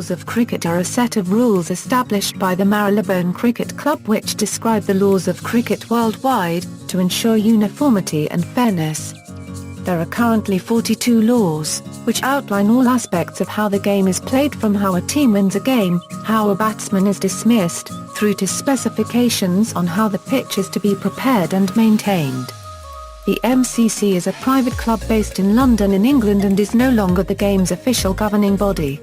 laws of cricket are a set of rules established by the Marylebone Cricket Club which describe the laws of cricket worldwide, to ensure uniformity and fairness. There are currently 42 laws, which outline all aspects of how the game is played, from how a team wins a game, how a batsman is dismissed, through to specifications on how the pitch is to be prepared and maintained. The MCC is a private club based in London in England and is no longer the game's official governing body.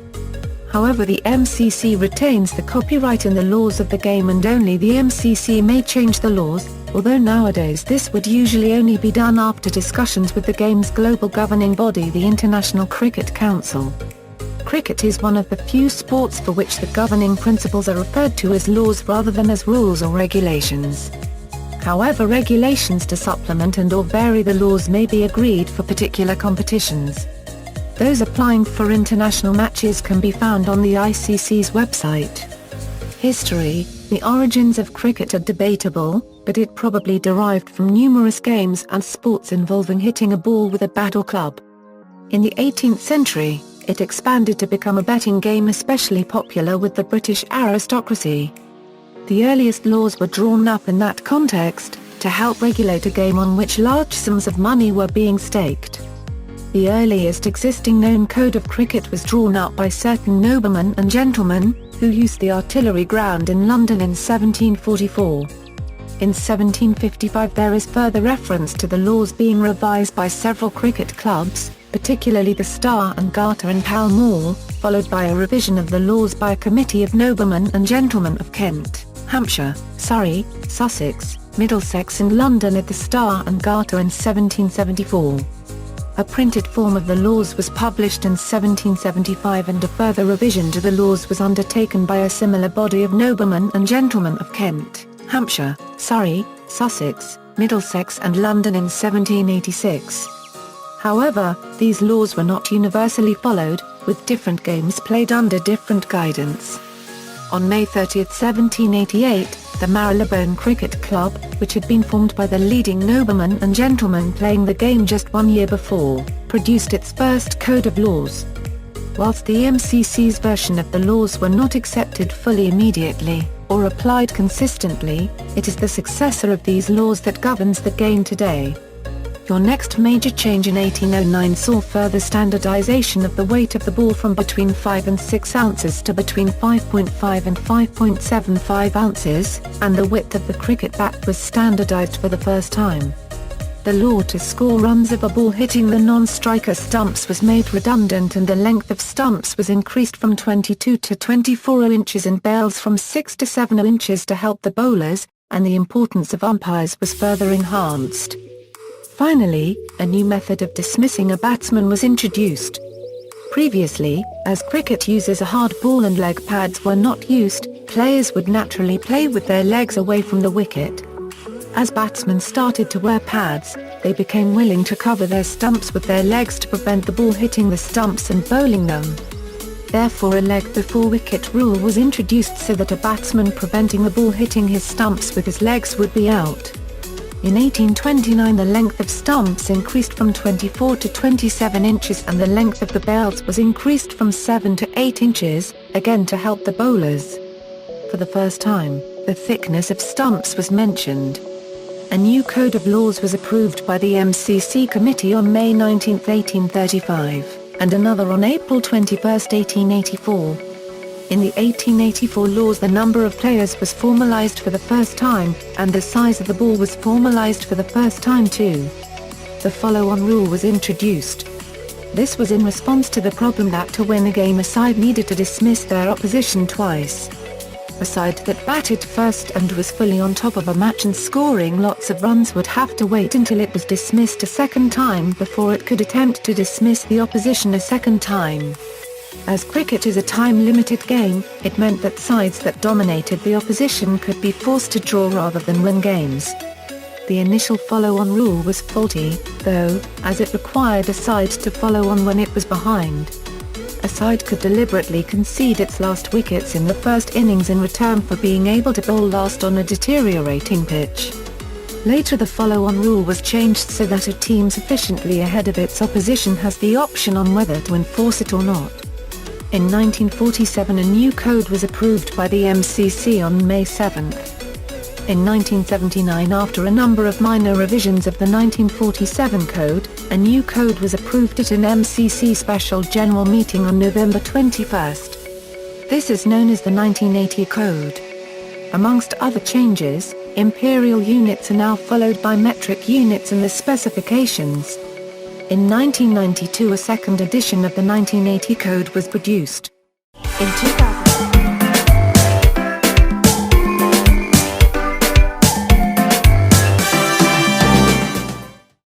However, the MCC retains the copyright in the laws of the game, and only the MCC may change the laws, although nowadays this would usually only be done after discussions with the game's global governing body, the International Cricket Council. Cricket is one of the few sports for which the governing principles are referred to as laws rather than as rules or regulations. However, regulations to supplement and/or vary the laws may be agreed for particular competitions. Those applying for international matches can be found on the ICC's website. History: the origins of cricket are debatable, but it probably derived from numerous games and sports involving hitting a ball with a bat or club. In the 18th century, it expanded to become a betting game, especially popular with the British aristocracy. The earliest laws were drawn up in that context, to help regulate a game on which large sums of money were being staked. The earliest existing known code of cricket was drawn up by certain noblemen and gentlemen, who used the Artillery Ground in London in 1744. In 1755 there is further reference to the laws being revised by several cricket clubs, particularly the Star and Garter in Pall Mall, followed by a revision of the laws by a committee of noblemen and gentlemen of Kent, Hampshire, Surrey, Sussex, Middlesex and London at the Star and Garter in 1774. A printed form of the laws was published in 1775, and a further revision to the laws was undertaken by a similar body of noblemen and gentlemen of Kent, Hampshire, Surrey, Sussex, Middlesex and London in 1786. However, these laws were not universally followed, with different games played under different guidance. On May 30, 1788, the Marylebone Cricket Club, which had been formed by the leading noblemen and gentlemen playing the game just 1 year before, produced its first code of laws. Whilst the MCC's version of the laws were not accepted fully immediately, or applied consistently, it is the successor of these laws that governs the game today. Your next major change in 1809 saw further standardization of the weight of the ball from between 5 and 6 ounces to between 5.5 and 5.75 ounces, and the width of the cricket bat was standardized for the first time. The law to score runs of a ball hitting the non-striker stumps was made redundant, and the length of stumps was increased from 22 to 24 inches and bails from 6 to 7 inches to help the bowlers, and the importance of umpires was further enhanced. Finally, a new method of dismissing a batsman was introduced. Previously, as cricket uses a hard ball and leg pads were not used, players would naturally play with their legs away from the wicket. As batsmen started to wear pads, they became willing to cover their stumps with their legs to prevent the ball hitting the stumps and bowling them. Therefore, a leg before wicket rule was introduced so that a batsman preventing the ball hitting his stumps with his legs would be out. In 1829 the length of stumps increased from 24 to 27 inches and the length of the bails was increased from 7 to 8 inches, again to help the bowlers. For the first time, the thickness of stumps was mentioned. A new code of laws was approved by the MCC Committee on May 19, 1835, and another on April 21, 1884. In the 1884 laws the number of players was formalized for the first time, and the size of the ball was formalized for the first time too. The follow-on rule was introduced. This was in response to the problem that to win a game a side needed to dismiss their opposition twice. A side that batted first and was fully on top of a match and scoring lots of runs would have to wait until it was dismissed a second time before it could attempt to dismiss the opposition a second time. As cricket is a time-limited game, it meant that sides that dominated the opposition could be forced to draw rather than win games. The initial follow-on rule was faulty, though, as it required a side to follow on when it was behind. A side could deliberately concede its last wickets in the first innings in return for being able to bowl last on a deteriorating pitch. Later the follow-on rule was changed so that a team sufficiently ahead of its opposition has the option on whether to enforce it or not. In 1947 a new code was approved by the MCC on May 7. In 1979, after a number of minor revisions of the 1947 code, a new code was approved at an MCC special general meeting on November 21. This is known as the 1980 code. Amongst other changes, imperial units are now followed by metric units in the specifications. In 1992 a second edition of the 1980 code was produced. In 2000